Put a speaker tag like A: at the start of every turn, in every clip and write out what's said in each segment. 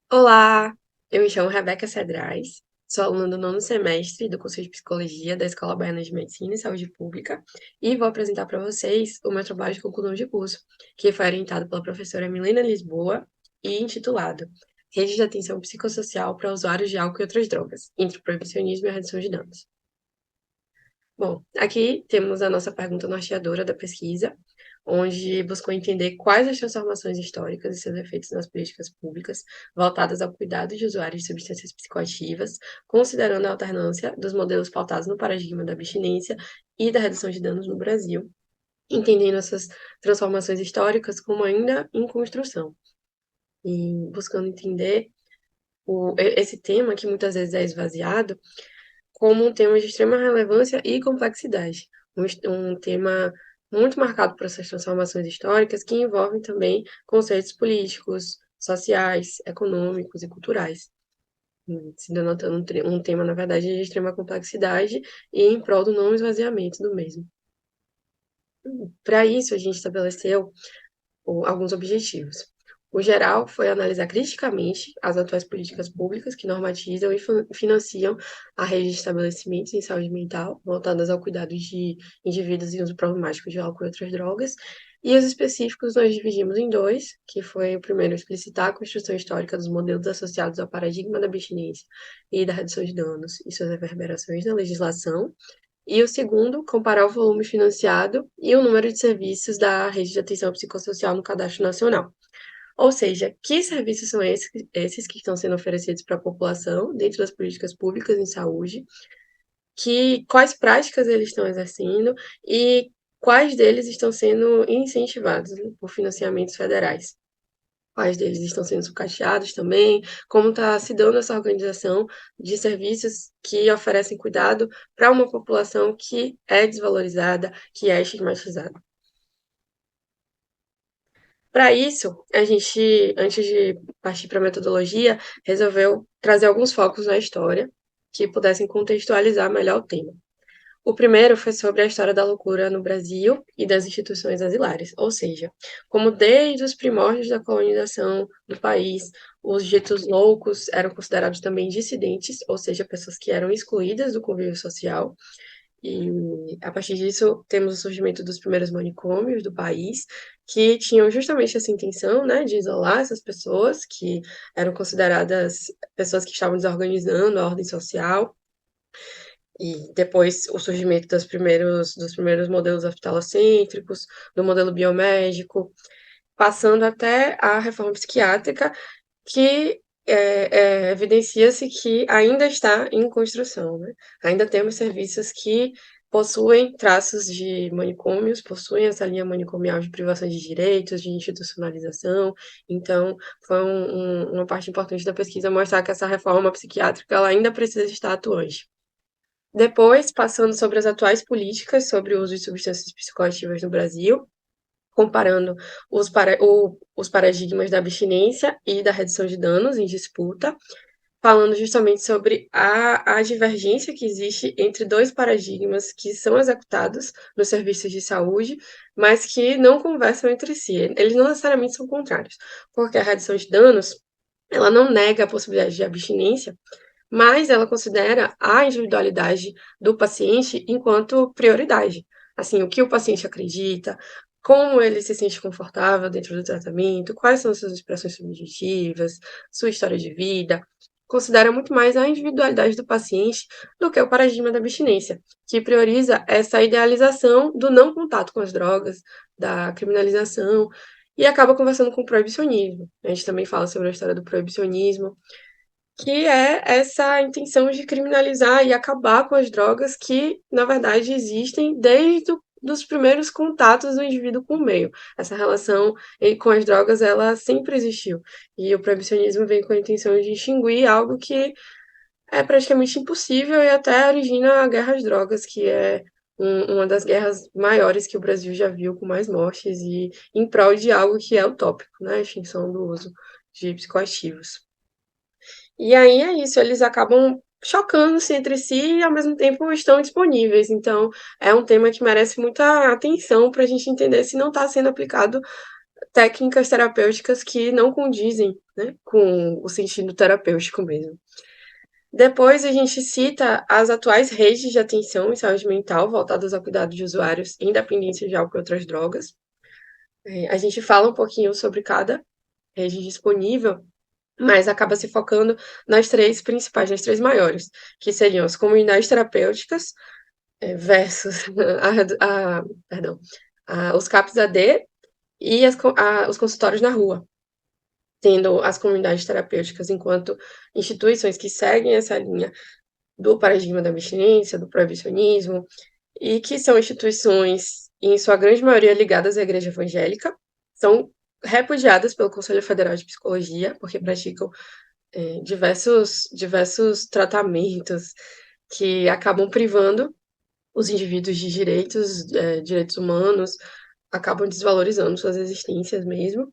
A: Olá, eu me chamo Rebeca Cedrais, sou aluna do nono semestre do curso de Psicologia da Escola Baiana de Medicina e Saúde Pública e vou apresentar para vocês o meu trabalho de conclusão de curso, que foi orientado pela professora Milena Lisboa e intitulado Rede de Atenção Psicossocial para Usuários de Álcool e Outras Drogas, entre o Proibicionismo e a Redução de Danos. Bom, aqui temos a nossa pergunta norteadora da pesquisa, onde buscou entender quais as transformações históricas e seus efeitos nas políticas públicas voltadas ao cuidado de usuários de substâncias psicoativas, considerando a alternância dos modelos pautados no paradigma da abstinência e da redução de danos no Brasil, entendendo essas transformações históricas como ainda em construção e buscando entender esse tema que muitas vezes é esvaziado como um tema de extrema relevância e complexidade. Um tema muito marcado por essas transformações históricas que envolvem também conceitos políticos, sociais, econômicos e culturais, se denotando um tema, na verdade, de extrema complexidade e em prol do não esvaziamento do mesmo. Para isso, a gente estabeleceu alguns objetivos. O geral foi analisar criticamente as atuais políticas públicas que normatizam e financiam a rede de estabelecimentos em saúde mental voltadas ao cuidado de indivíduos em uso problemático de álcool e outras drogas. E os específicos nós dividimos em dois, que foi o primeiro explicitar a construção histórica dos modelos associados ao paradigma da abstinência e da redução de danos e suas reverberações na legislação, e o segundo, comparar o volume financiado e o número de serviços da rede de atenção psicossocial no Cadastro Nacional. Ou seja, que serviços são esses que estão sendo oferecidos para a população dentro das políticas públicas em saúde, quais práticas eles estão exercendo e quais deles estão sendo incentivados por financiamentos federais. Quais deles estão sendo sucateados também, como está se dando essa organização de serviços que oferecem cuidado para uma população que é desvalorizada, que é estigmatizada. Para isso, a gente, antes de partir para a metodologia, resolveu trazer alguns focos na história que pudessem contextualizar melhor o tema. O primeiro foi sobre a história da loucura no Brasil e das instituições asilares, ou seja, como desde os primórdios da colonização do país, os ditos loucos eram considerados também dissidentes, ou seja, pessoas que eram excluídas do convívio social, e a partir disso temos o surgimento dos primeiros manicômios do país, que tinham justamente essa intenção, né, de isolar essas pessoas que eram consideradas pessoas que estavam desorganizando a ordem social, e depois o surgimento dos primeiros modelos hospitalocêntricos, do modelo biomédico, passando até a reforma psiquiátrica, que evidencia-se que ainda está em construção, né? Ainda temos serviços que possuem traços de manicômios, possuem essa linha manicomial de privação de direitos, de institucionalização. Então, foi uma parte importante da pesquisa mostrar que essa reforma psiquiátrica ela ainda precisa estar atuante. Depois, passando sobre as atuais políticas sobre o uso de substâncias psicoativas no Brasil, comparando os paradigmas da abstinência e da redução de danos em disputa, falando justamente sobre a divergência que existe entre dois paradigmas que são executados nos serviços de saúde, mas que não conversam entre si. Eles não necessariamente são contrários, porque a redução de danos, ela não nega a possibilidade de abstinência, mas ela considera a individualidade do paciente enquanto prioridade. Assim, o que o paciente acredita, como ele se sente confortável dentro do tratamento, quais são suas expressões subjetivas, sua história de vida. Considera muito mais a individualidade do paciente do que o paradigma da abstinência, que prioriza essa idealização do não contato com as drogas, da criminalização, e acaba conversando com o proibicionismo. A gente também fala sobre a história do proibicionismo, que é essa intenção de criminalizar e acabar com as drogas que, na verdade, existem desde os primeiros contatos do indivíduo com o meio. Essa relação com as drogas, ela sempre existiu. E o proibicionismo vem com a intenção de extinguir algo que é praticamente impossível e até origina a guerra às drogas, que é uma das guerras maiores que o Brasil já viu, com mais mortes, e em prol de algo que é utópico, né? A extinção do uso de psicoativos. E aí é isso, eles acabam chocando-se entre si e ao mesmo tempo estão disponíveis. Então, é um tema que merece muita atenção para a gente entender se não está sendo aplicado técnicas terapêuticas que não condizem né, com o sentido terapêutico mesmo. Depois a gente cita as atuais redes de atenção em saúde mental voltadas ao cuidado de usuários em dependência de álcool e outras drogas. A gente fala um pouquinho sobre cada rede disponível, mas acaba se focando nas três principais, nas três maiores, que seriam as comunidades terapêuticas versus perdão, os CAPs AD e os consultórios na rua, tendo as comunidades terapêuticas enquanto instituições que seguem essa linha do paradigma da abstinência, do proibicionismo, e que são instituições, em sua grande maioria, ligadas à igreja evangélica, são repudiadas pelo Conselho Federal de Psicologia, porque praticam diversos tratamentos que acabam privando os indivíduos de direitos humanos, acabam desvalorizando suas existências mesmo,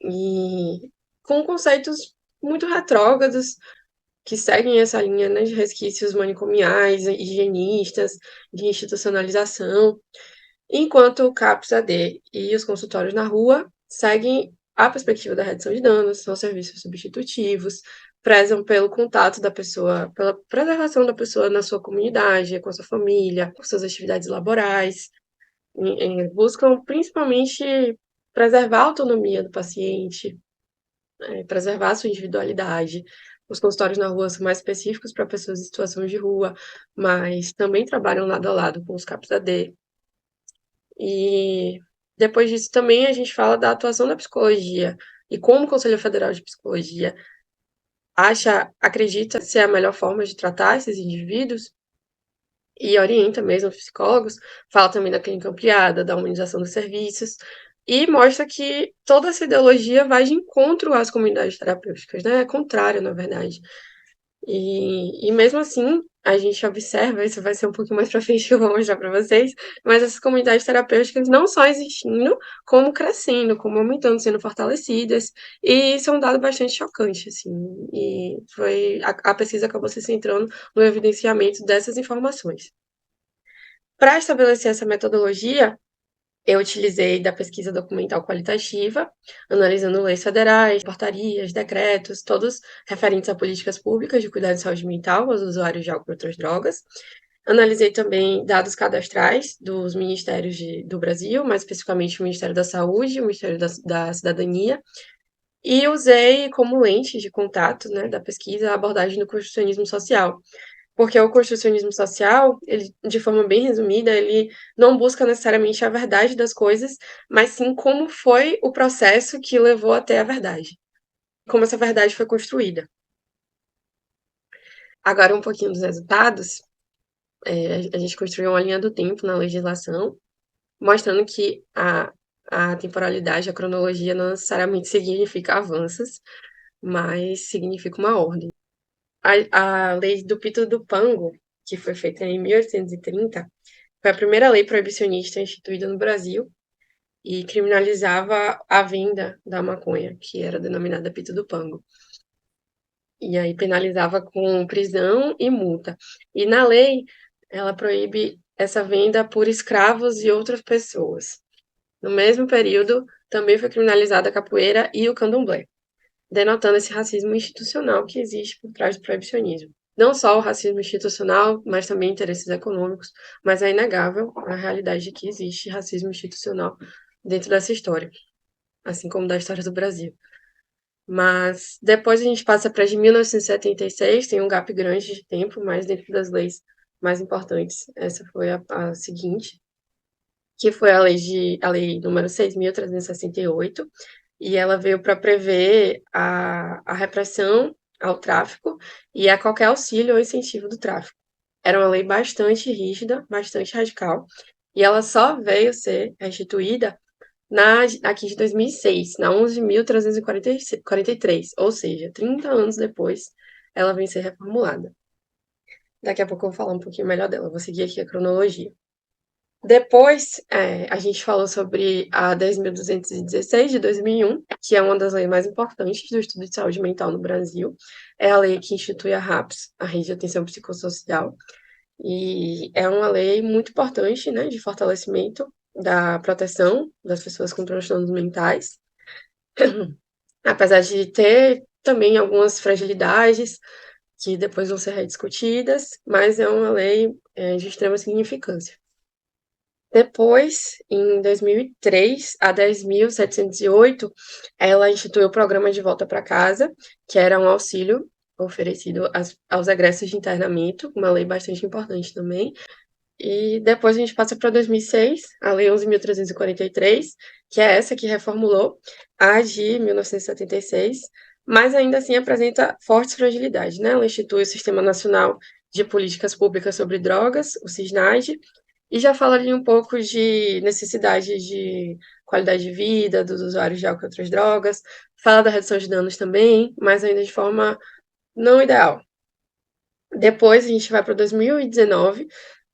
A: e com conceitos muito retrógrados, que seguem essa linha, né, de resquícios manicomiais, higienistas, de institucionalização, enquanto o CAPS-AD e os consultórios na rua seguem a perspectiva da redução de danos, são serviços substitutivos, prezam pelo contato da pessoa, pela preservação da pessoa na sua comunidade, com a sua família, com suas atividades laborais, buscam principalmente preservar a autonomia do paciente, preservar a sua individualidade. Os consultórios na rua são mais específicos para pessoas em situação de rua, mas também trabalham lado a lado com os CAPS-AD. E depois disso também a gente fala da atuação da psicologia e como o Conselho Federal de Psicologia acredita ser a melhor forma de tratar esses indivíduos e orienta mesmo os psicólogos, fala também da clínica ampliada, da humanização dos serviços, e mostra que toda essa ideologia vai de encontro às comunidades terapêuticas, né? É contrário, na verdade. E mesmo assim, a gente observa, isso vai ser um pouquinho mais pra frente que eu vou mostrar para vocês, mas essas comunidades terapêuticas não só existindo, como crescendo, como aumentando, sendo fortalecidas, e isso é um dado bastante chocante, assim, e a pesquisa acabou se centrando no evidenciamento dessas informações. Para estabelecer essa metodologia, eu utilizei da pesquisa documental qualitativa, analisando leis federais, portarias, decretos, todos referentes a políticas públicas de cuidado de saúde mental aos usuários de álcool e outras drogas. Analisei também dados cadastrais dos ministérios do Brasil, mais especificamente o Ministério da Saúde, o Ministério da Cidadania, e usei como lente de contato, né, da pesquisa a abordagem do construcionismo social, porque o construcionismo social, ele, de forma bem resumida, ele não busca necessariamente a verdade das coisas, mas sim como foi o processo que levou até a verdade, como essa verdade foi construída. Agora, um pouquinho dos resultados. A gente construiu uma linha do tempo na legislação, mostrando que a temporalidade, a cronologia não necessariamente significa avanços, mas significa uma ordem. A lei do Pito do Pango, que foi feita em 1830, foi a primeira lei proibicionista instituída no Brasil e criminalizava a venda da maconha, que era denominada Pito do Pango. E aí penalizava com prisão e multa. E na lei, ela proíbe essa venda por escravos e outras pessoas. No mesmo período, também foi criminalizada a capoeira e o candomblé, denotando esse racismo institucional que existe por trás do proibicionismo. Não só o racismo institucional, mas também interesses econômicos, mas é inegável a realidade de que existe racismo institucional dentro dessa história, assim como da história do Brasil. Mas depois a gente passa para de 1976, tem um gap grande de tempo, mas dentro das leis mais importantes, essa foi a seguinte, que foi a lei número 6.368, e ela veio para prever a repressão ao tráfico e a qualquer auxílio ou incentivo do tráfico. Era uma lei bastante rígida, bastante radical, e ela só veio ser restituída aqui de 2006, na 11.343, ou seja, 30 anos depois, ela vem ser reformulada. Daqui a pouco eu vou falar um pouquinho melhor dela, vou seguir aqui a cronologia. Depois, a gente falou sobre a 10.216 de 2001, que é uma das leis mais importantes do estudo de saúde mental no Brasil. É a lei que institui a RAPS, a Rede de Atenção Psicossocial, e é uma lei muito importante, né, de fortalecimento da proteção das pessoas com transtornos mentais. apesar de ter também algumas fragilidades que depois vão ser rediscutidas, mas é uma lei de extrema significância. Depois, em 2003, a 10.708, ela instituiu o programa de volta para casa, que era um auxílio oferecido aos egressos de internamento, uma lei bastante importante também. E depois a gente passa para 2006, a Lei 11.343, que é essa que reformulou a de 1976, mas ainda assim apresenta fortes fragilidades, né? Ela institui o Sistema Nacional de Políticas Públicas sobre Drogas, o SISNAD, e já fala ali um pouco de necessidade de qualidade de vida dos usuários de álcool e outras drogas, fala da redução de danos também, mas ainda de forma não ideal. Depois a gente vai para 2019,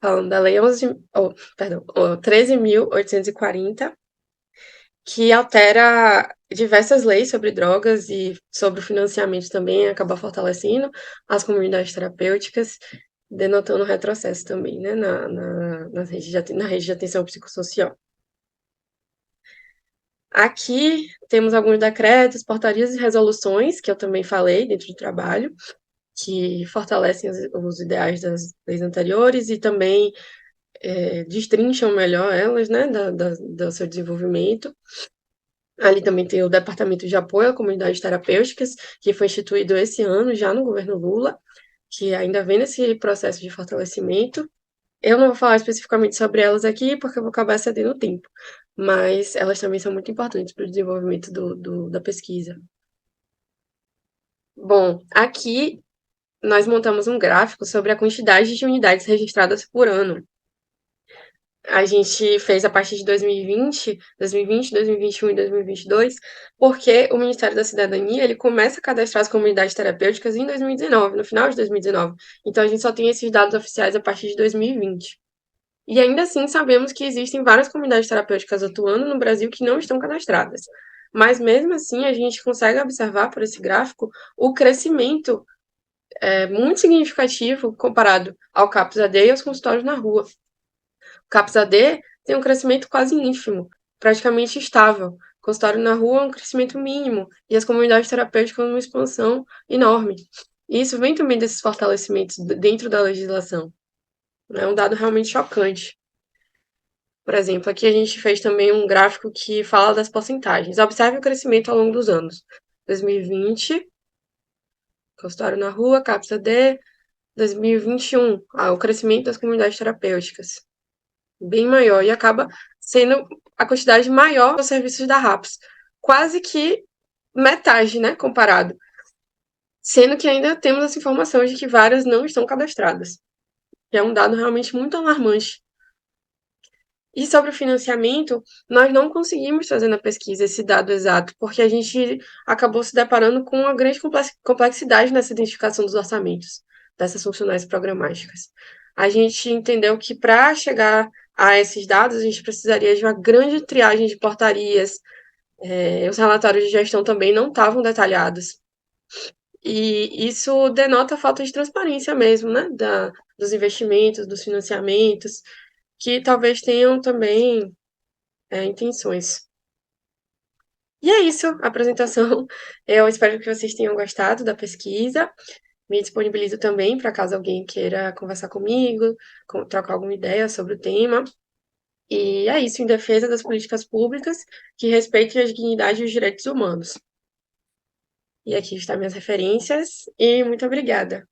A: falando da Lei 13.840, que altera diversas leis sobre drogas e sobre o financiamento também, acaba fortalecendo as comunidades terapêuticas, denotando retrocesso também, né, na rede de atenção psicossocial. Aqui temos alguns decretos, portarias e resoluções, que eu também falei dentro do trabalho, que fortalecem os ideais das leis anteriores e também destrincham melhor elas, né, do seu desenvolvimento. Ali também tem o Departamento de Apoio a Comunidades Terapêuticas, que foi instituído esse ano, já no governo Lula, que ainda vem nesse processo de fortalecimento. Eu não vou falar especificamente sobre elas aqui, porque eu vou acabar cedendo o tempo, mas elas também são muito importantes para o desenvolvimento da pesquisa. Bom, aqui nós montamos um gráfico sobre a quantidade de unidades registradas por ano. A gente fez a partir de 2020, 2021 e 2022, porque o Ministério da Cidadania ele começa a cadastrar as comunidades terapêuticas em 2019, no final de 2019. Então a gente só tem esses dados oficiais a partir de 2020. E ainda assim sabemos que existem várias comunidades terapêuticas atuando no Brasil que não estão cadastradas. Mas mesmo assim a gente consegue observar por esse gráfico o crescimento muito significativo comparado ao CAPS AD e aos consultórios na rua. O CAPS AD tem um crescimento quase ínfimo, praticamente estável. O consultório na rua é um crescimento mínimo e as comunidades terapêuticas uma expansão enorme. E isso vem também desses fortalecimentos dentro da legislação. É um dado realmente chocante. Por exemplo, aqui a gente fez também um gráfico que fala das porcentagens. Observe o crescimento ao longo dos anos. 2020, consultório na rua, CAPS AD. 2021, o crescimento das comunidades terapêuticas. Bem maior. E acaba sendo a quantidade maior dos serviços da RAPS. Quase que metade, né, comparado. Sendo que ainda temos essa informação de que várias não estão cadastradas. Que é um dado realmente muito alarmante. E sobre o financiamento, nós não conseguimos trazer na pesquisa esse dado exato, porque a gente acabou se deparando com uma grande complexidade nessa identificação dos orçamentos dessas funcionais programáticas. A gente entendeu que para chegar a esses dados, a gente precisaria de uma grande triagem de portarias, os relatórios de gestão também não estavam detalhados. E isso denota a falta de transparência mesmo, né, dos investimentos, dos financiamentos, que talvez tenham também intenções. E é isso, a apresentação. Eu espero que vocês tenham gostado da pesquisa. Me disponibilizo também para caso alguém queira conversar comigo, trocar alguma ideia sobre o tema. E é isso, em defesa das políticas públicas que respeitem a dignidade e os direitos humanos. E aqui estão minhas referências, e muito obrigada.